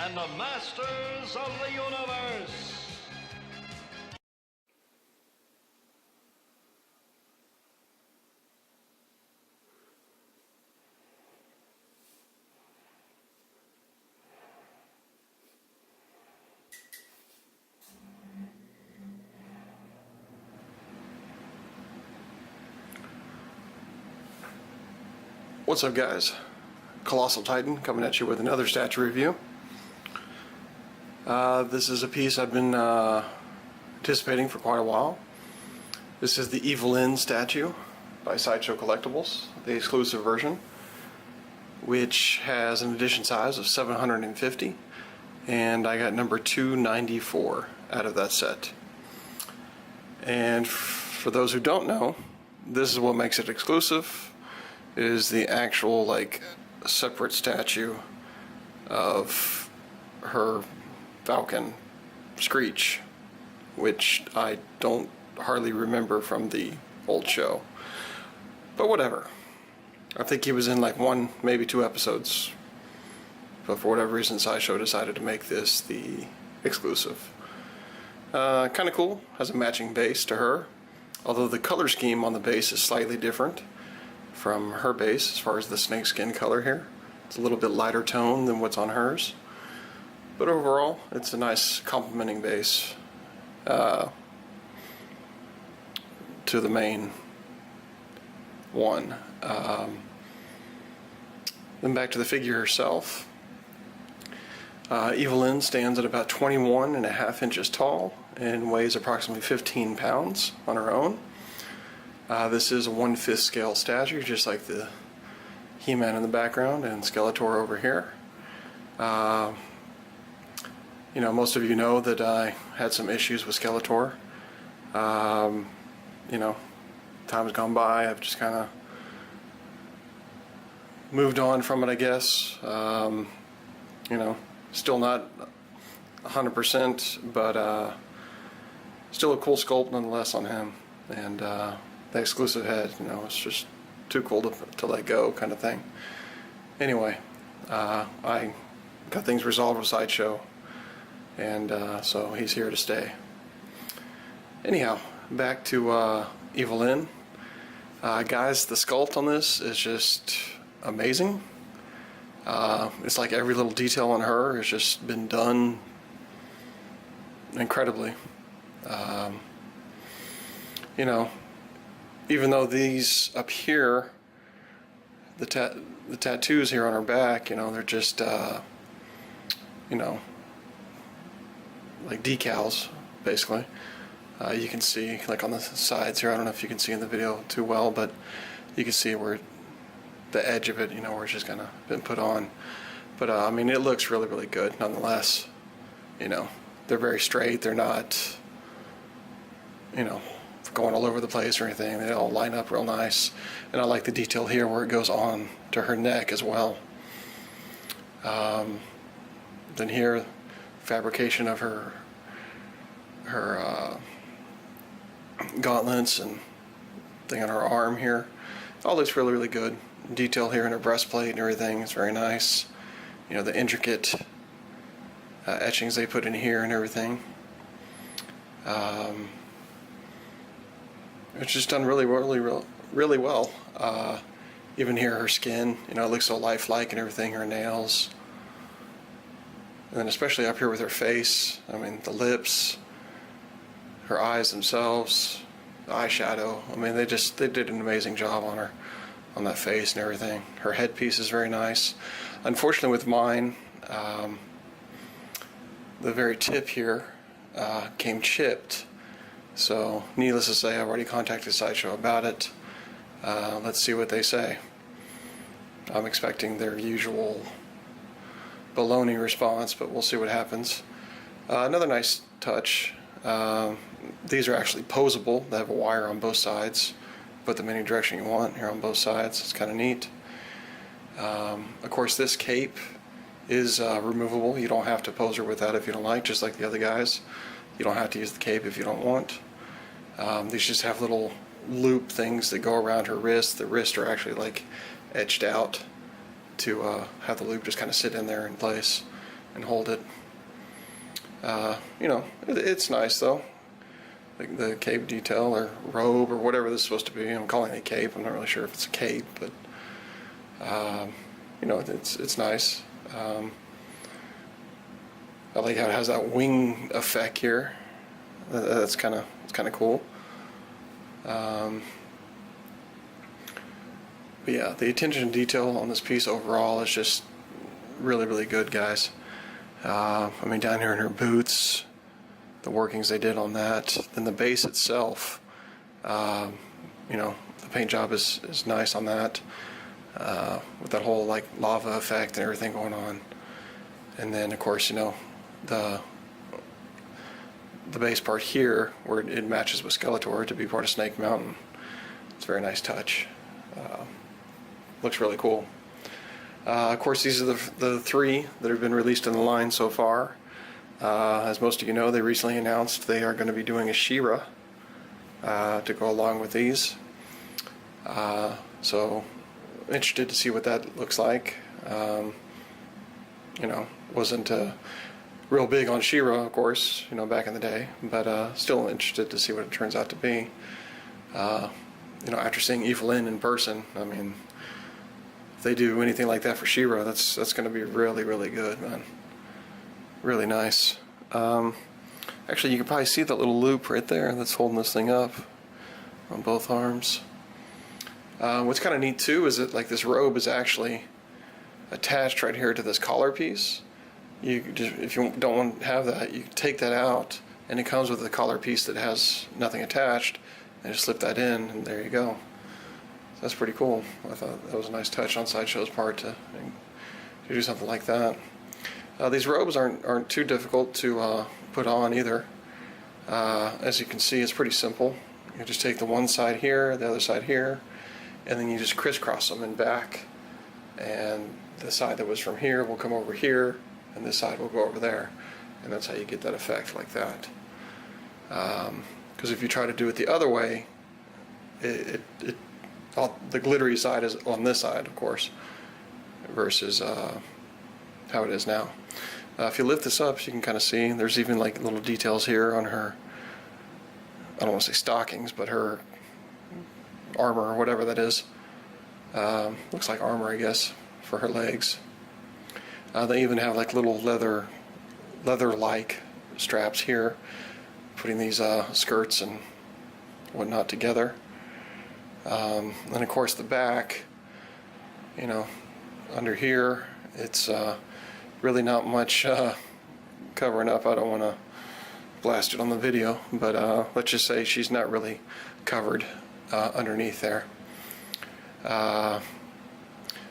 and the masters of the universe. What's up, guys? Colossal Titan coming at you with another statue review. This is a piece I've been anticipating for quite a while. This is the Evelyn statue by Sideshow Collectibles, the exclusive version, which has an edition size of 750, and I got number 294 out of that set. And for those who don't know, this is what makes it exclusive. Is the actual, like, separate statue of her Falcon Screech, which I don't hardly remember from the old show. But whatever. I think he was in like one, maybe two episodes. But for whatever reason, Sideshow decided to make this the exclusive. Kind of cool. Has a matching base to her. Although the color scheme on the base is slightly different from her base as far as the snakeskin color here. It's a little bit lighter tone than what's on hers. But overall, it's a nice complementing base to the main one. Then back to the figure herself. Evelyn stands at about 21.5 inches tall and weighs approximately 15 pounds on her own. This is a 1/5 scale statue, just like the He-Man in the background and Skeletor over here. You know, most of you know that I had some issues with Skeletor. You know, time's gone by, I've just kind of moved on from it, I guess. You know, still not 100%, but still a cool sculpt nonetheless on him. And the exclusive head, you know, it's just too cool to let go, kind of thing. Anyway, I got things resolved with Sideshow, and so he's here to stay. Anyhow, back to Evelyn. Guys, the sculpt on this is just amazing. It's like every little detail on her has just been done incredibly. You know, even though these up here, the tattoos here on her back, you know, they're just, you know, like decals, basically. You can see, like on the sides here, I don't know if you can see in the video too well, but you can see where the edge of it, you know, where it's just kind of been put on. But, I mean, it looks really, really good, nonetheless. You know, they're very straight, they're not, you know, going all over the place or anything. They all line up real nice, and I like the detail here where it goes on to her neck as well. Then here, fabrication of her gauntlets and thing on her arm here, all looks really, really good. Detail here in her breastplate and everything is very nice. You know, the intricate etchings they put in here and everything. It's just done really, really well. Even here, her skin, you know, it looks so lifelike and everything, her nails. And then especially up here with her face, I mean, the lips, her eyes themselves, the eyeshadow. I mean, they did an amazing job on her, on that face and everything. Her headpiece is very nice. Unfortunately with mine, the very tip here came chipped. So, needless to say, I've already contacted Sideshow about it. Let's see what they say. I'm expecting their usual baloney response, but we'll see what happens. Another nice touch. These are actually posable. They have a wire on both sides. Put them any direction you want here on both sides. It's kind of neat. Of course, this cape is removable. You don't have to pose her with that if you don't like, just like the other guys. You don't have to use the cape if you don't want. These just have little loop things that go around her wrist. The wrists are actually like etched out to have the loop just kind of sit in there in place. and hold it. You know, it's nice though. Like the cape detail or robe or whatever this is supposed to be. I'm calling it a cape. I'm not really sure if it's a cape, but you know, it's nice. I like how it has that wing effect here. It's kind of cool. But yeah, the attention to detail on this piece overall is just really good, guys. I mean, down here in her boots, the workings they did on that. Then the base itself, you know, the paint job is nice on that, with that whole like lava effect and everything going on. And then of course, you know, the base part here where it matches with Skeletor to be part of Snake Mountain. It's a very nice touch. Looks really cool. Of course, these are the three that have been released in the line so far. As most of you know, they recently announced they are going to be doing a She-Ra to go along with these. So, interested to see what that looks like. You know, wasn't real big on She-Ra, of course, you know, back in the day, but still interested to see what it turns out to be. You know, after seeing Evelyn in person, I mean, if they do anything like that for She-Ra, that's going to be really good, man. Really nice. Actually, you can probably see that little loop right there that's holding this thing up on both arms. What's kind of neat too is that like this robe is actually attached right here to this collar piece. You just, if you don't want to have that, you can take that out, and it comes with a collar piece that has nothing attached, and just slip that in, and there you go. So that's pretty cool. I thought that was a nice touch on Sideshow's part to do something like that. These robes aren't too difficult to put on either. As you can see, it's pretty simple. You just take the one side here, the other side here, and then you just crisscross them in back, and the side that was from here will come over here, and this side will go over there, and that's how you get that effect like that. Because if you try to do it the other way, the glittery side is on this side, of course, versus how it is now. If you lift this up, you can kind of see there's even like little details here on her, I don't want to say stockings, but her armor or whatever that is. Looks like armor, I guess, for her legs. They even have like little leather-like straps here, putting these skirts and whatnot together. And of course the back, you know, under here, it's really not much covering up. I don't want to blast it on the video, but let's just say she's not really covered underneath there.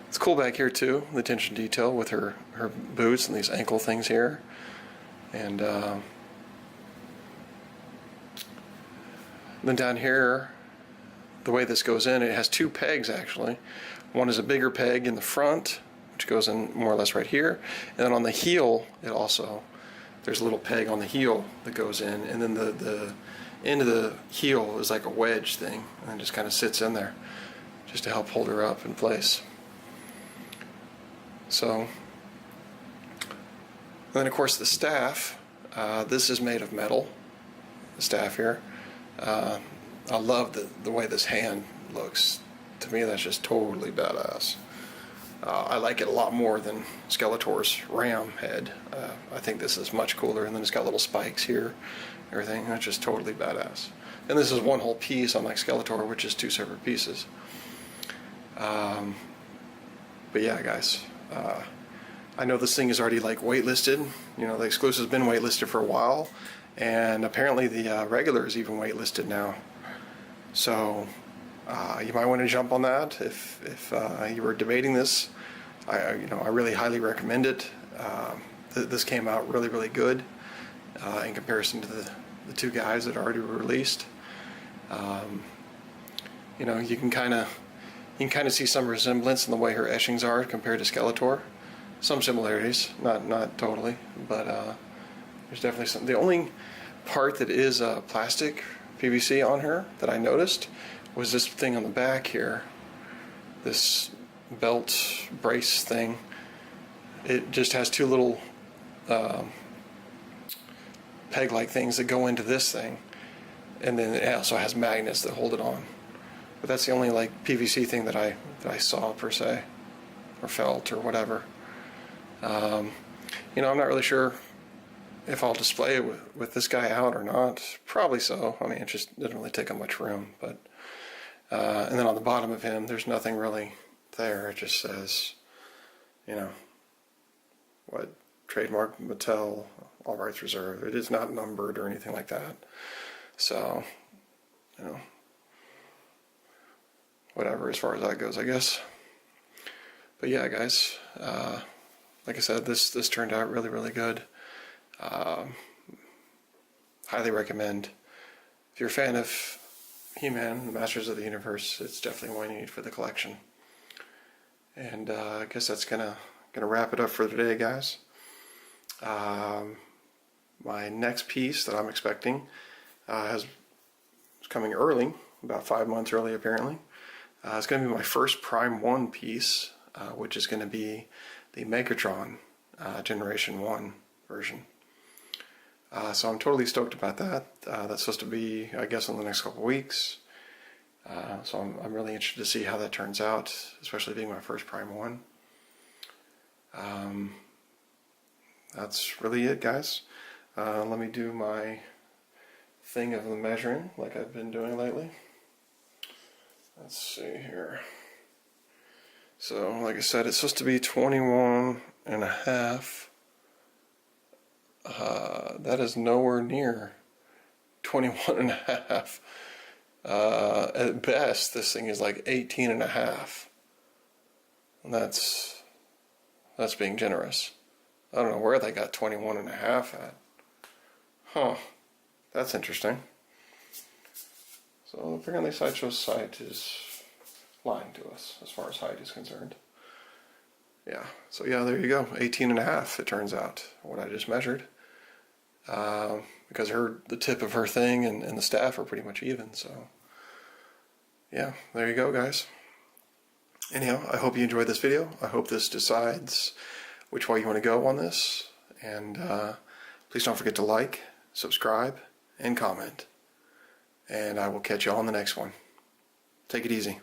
It's cool back here too, the attention to detail with her boots and these ankle things here. And then down here, the way this goes in, it has two pegs actually. One is a bigger peg in the front, which goes in more or less right here, and then on the heel, there's a little peg on the heel that goes in, and then the end of the heel is like a wedge thing, and it just kind of sits in there, just to help hold her up in place. So, and then of course the staff, this is made of metal, the staff here. I love the way this hand looks. To me, that's just totally badass. I like it a lot more than Skeletor's ram head. I think this is much cooler, and then it's got little spikes here, everything. That's just totally badass. And this is one whole piece, unlike Skeletor, which is two separate pieces. But yeah, guys, I know this thing is already like waitlisted. You know, the exclusive's been waitlisted for a while, and apparently the regular is even waitlisted now. So you might want to jump on that if you were debating this. I really highly recommend it. This came out really good in comparison to the two guys that already were released. You know, you can kind of see some resemblance in the way her etchings are compared to Skeletor. Some similarities, not totally, but there's definitely some. The only part that is plastic PVC on her that I noticed was this thing on the back here, this belt brace thing. It just has two little peg-like things that go into this thing, and then it also has magnets that hold it on. But that's the only like PVC thing that I saw per se, or felt, or whatever. You know, I'm not really sure if I'll display it with this guy out or not. Probably so. I mean, it just doesn't really take up much room. But and then on the bottom of him, there's nothing really there. It just says, you know, what, trademark Mattel, all rights reserved. It is not numbered or anything like that. So, you know, whatever as far as that goes, I guess. But yeah, guys, like I said, this turned out really, really good. Highly recommend. If you're a fan of He-Man, Masters of the Universe, it's definitely one you need for the collection. And I guess that's gonna wrap it up for today, guys. My next piece that I'm expecting is coming early, about 5 months early apparently. It's going to be my first Prime 1 piece, which is going to be the Megatron Generation 1 version. So I'm totally stoked about that. That's supposed to be, I guess, in the next couple of weeks. So I'm really interested to see how that turns out, especially being my first Prime 1. That's really it, guys. Let me do my thing of the measuring like I've been doing lately. Let's see here. So, like I said, it's supposed to be 21 and a half. That is nowhere near 21 and a half. At best, this thing is like 18 and a half. And that's being generous. I don't know where they got 21 and a half at. Huh. That's interesting. So apparently Sideshow's site is lying to us as far as height is concerned. Yeah, so yeah, there you go. 18 and a half, it turns out, what I just measured. Because the tip of her thing and the staff are pretty much even, so yeah, there you go, guys. Anyhow, I hope you enjoyed this video. I hope this decides which way you want to go on this. And please don't forget to like, subscribe, and comment. And I will catch you all on the next one. Take it easy.